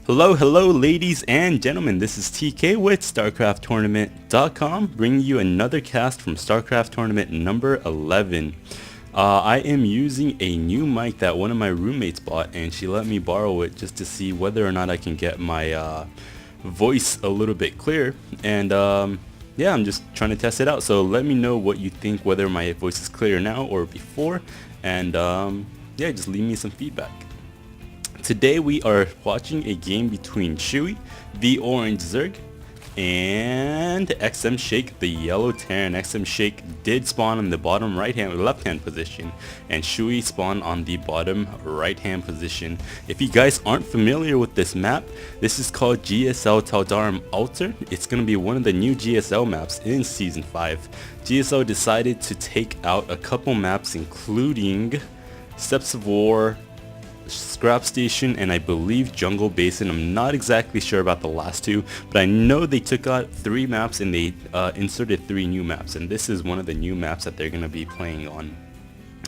Hello ladies and gentlemen, this is TK with StarCraftTournament.com bringing you another cast from StarCraft Tournament number 11. I am using a new mic that one of my roommates bought, and she let me borrow it just to see whether or not I can get my voice a little bit clearer, and yeah, I'm just trying to test it out. So let me know what you think, whether my voice is clear now or before, and yeah, just leave me some feedback. Today we are watching a game between Shoey, the orange Zerg, and xmShake, the yellow Terran. xmShake did spawn on the bottom left-hand position, and Shoey spawned on the bottom right-hand position. If you guys aren't familiar with this map, this is called GSL Tal'Darim Altar. It's going to be one of the new GSL maps in Season 5. GSL decided to take out a couple maps, including Steps of War, Scrap Station, and I believe Jungle Basin. I'm not exactly sure about the last two, but I know they took out 3 maps and they inserted 3 new maps, and this is one of the new maps that they're going to be playing on.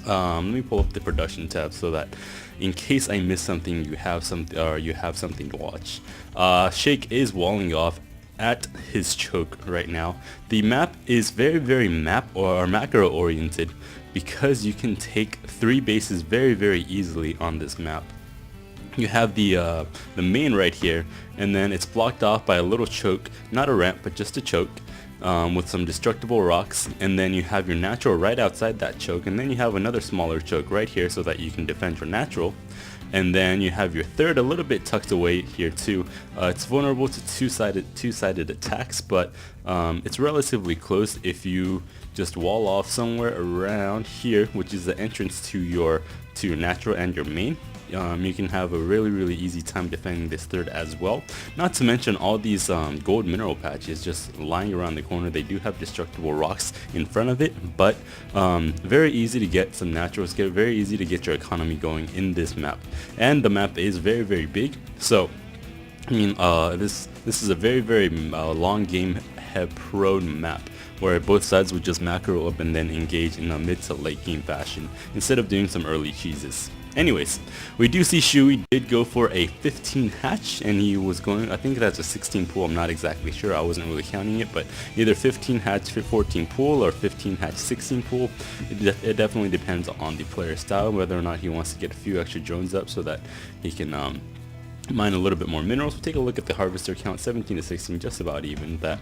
Let me pull up the production tab so that in case I miss something, you have something to watch. Shake is walling off at his choke right now. The map is very macro oriented, because you can take 3 bases very easily on this map. You have the main right here, and then it's blocked off by a little choke, not a ramp but just a choke, with some destructible rocks, and then you have your natural right outside that choke, and then you have another smaller choke right here so that you can defend your natural. And then you have your third a little bit tucked away here too. It's vulnerable to two-sided attacks, but it's relatively close if you just wall off somewhere around here, which is the entrance to your natural and your main. You can have a really easy time defending this third as well. Not to mention all these gold mineral patches just lying around the corner. They do have destructible rocks in front of it, but very easy to get some naturals. Very easy to get your economy going in this map, and the map is very big. So I mean, this is a very long game prone map, where both sides would just macro up and then engage in a mid to late game fashion instead of doing some early cheeses. Anyways, we do see Shoey did go for a 15 hatch, and he was going, I think that's a 16 pool, I'm not exactly sure, I wasn't really counting it, but either 15 hatch 14 pool or 15 hatch 16 pool. It definitely depends on the player style, whether or not he wants to get a few extra drones up so that he can mine a little bit more minerals. We'll take a look at the harvester count, 17 to 16, just about even. That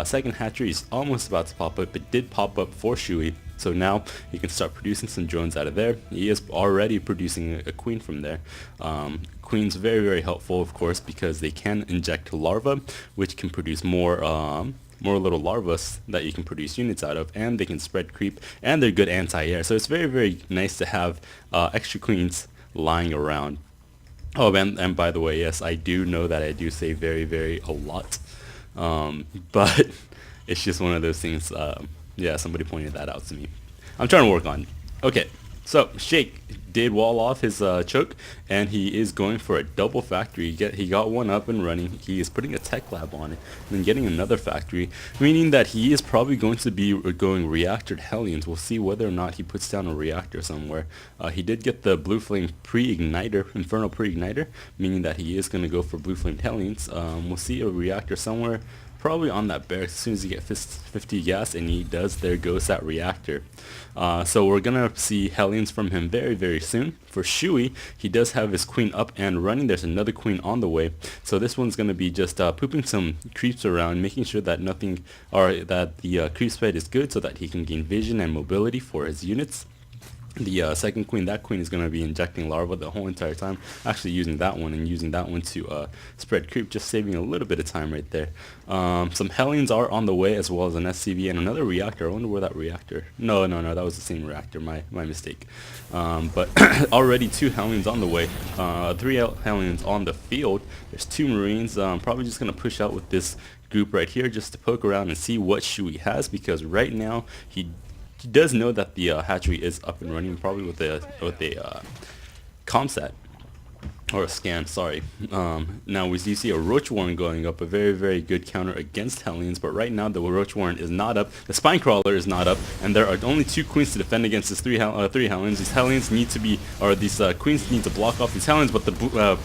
second hatchery is almost about to pop up. It did pop up for Shoey, so now he can start producing some drones out of there. He is already producing a queen from there. Queen's very helpful, of course, because they can inject larvae, which can produce more little larvas that you can produce units out of, and they can spread creep, and they're good anti-air. So it's very nice to have extra queens lying around. Oh, and by the way, yes, I do know that I do say very a lot, but it's just one of those things. Yeah, somebody pointed that out to me. I'm trying to work on it. Okay, so Shake did wall off his choke, and he is going for a double factory. He got one up and running. He is putting a tech lab on it, and then getting another factory, meaning that he is probably going to be going reactored Hellions. We'll see whether or not he puts down a reactor somewhere. He did get the blue flame pre-igniter, infernal pre-igniter, meaning that he is going to go for blue flame Hellions. We'll see a reactor somewhere, probably on that barracks. As soon as he gets 50 gas, and he does, there goes that reactor. So we're gonna see Hellions from him very soon. For Shoey, he does have his queen up and running. There's another queen on the way, so this one's gonna be just pooping some creeps around, making sure that that the creep spread is good, so that he can gain vision and mobility for his units. The second queen, that queen is going to be injecting larva the whole entire time, actually using that one to spread creep, just saving a little bit of time right there. Some Hellions are on the way, as well as an SCV and another reactor. I wonder where that reactor, no, that was the same reactor, my mistake. But already 2 Hellions on the way, 3 Hellions on the field. There's 2 Marines. Probably just going to push out with this group right here just to poke around and see what Shoey has, because right now he does know that the hatchery is up and running, probably with a comsat or a scan. Sorry. Now we do see a Roach Warren going up, a very good counter against Hellions, but right now the Roach Warren is not up, the Spine Crawler is not up, and there are only 2 queens to defend against this 3 Hellions. These Hellions need to be, or these queens need to block off these Hellions, but the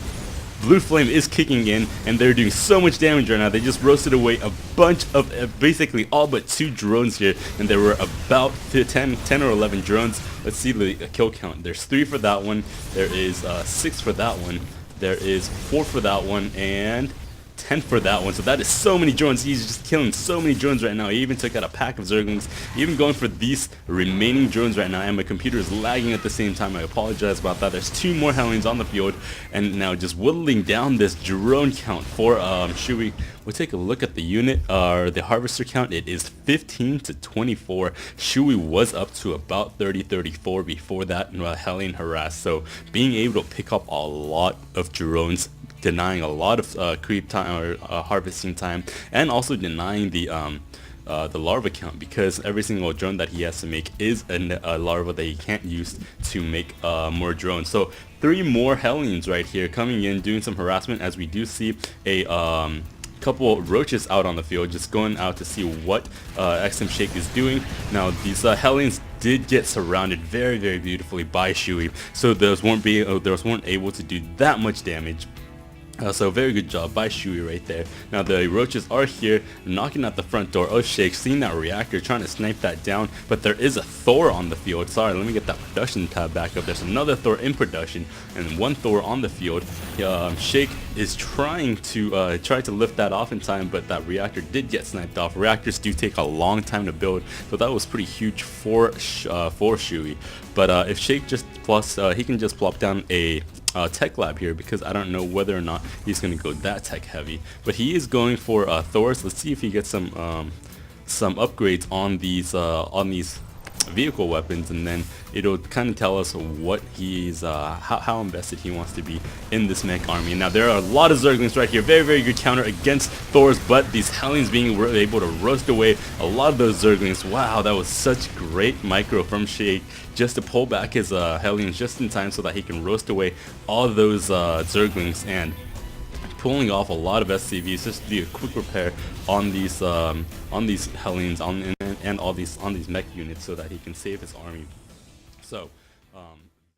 Blue Flame is kicking in, and they're doing so much damage right now. They just roasted away a bunch of basically all but 2 drones here, and there were about 10 or 11 drones. Let's see the kill count. There's 3 for that one, there is 6 for that one, there is 4 for that one, and 10 for that one. So that is so many drones. He's just killing so many drones right now. He even took out a pack of Zerglings, even going for these remaining drones right now, and my computer is lagging at the same time. I apologize about that. There's 2 more Hellions on the field, and now just whittling down this drone count for Shoey. We'll take a look at the unit, the harvester count. It is 15 to 24. Shoey was up to about 30-34 before that Hellion harass. So being able to pick up a lot of drones, denying a lot of creep time or harvesting time, and also denying the larva count, because every single drone that he has to make is a larva that he can't use to make more drones. So 3 more Hellions right here coming in, doing some harassment, as we do see a couple roaches out on the field, just going out to see what xmShake is doing. Now these Hellions did get surrounded very, very beautifully by Shoey, so those weren't able to do that much damage. So very good job by Shoey right there. Now the roaches are here, knocking at the front door of Shake, seeing that reactor, trying to snipe that down, but there is a Thor on the field. Sorry, let me get that production tab back up. There's another Thor in production and 1 Thor on the field. Shake is trying to lift that off in time, but that reactor did get sniped off. Reactors do take a long time to build, so that was pretty huge for Shoey. But if Shake just he can just plop down a tech lab here, because I don't know whether or not he's going to go that tech heavy, but he is going for Thors. Let's see if he gets some upgrades on these vehicle weapons, and then it'll kind of tell us what he's how invested he wants to be in this mech army. Now there are a lot of Zerglings right here, very, very good counter against Thors, but these Hellions being able to roast away a lot of those Zerglings. Wow, that was such great micro from Shake, just to pull back his Hellions just in time so that he can roast away all of those Zerglings, and pulling off a lot of SCVs just to do a quick repair on these Hellions and all these on these mech units, so that he can save his army. So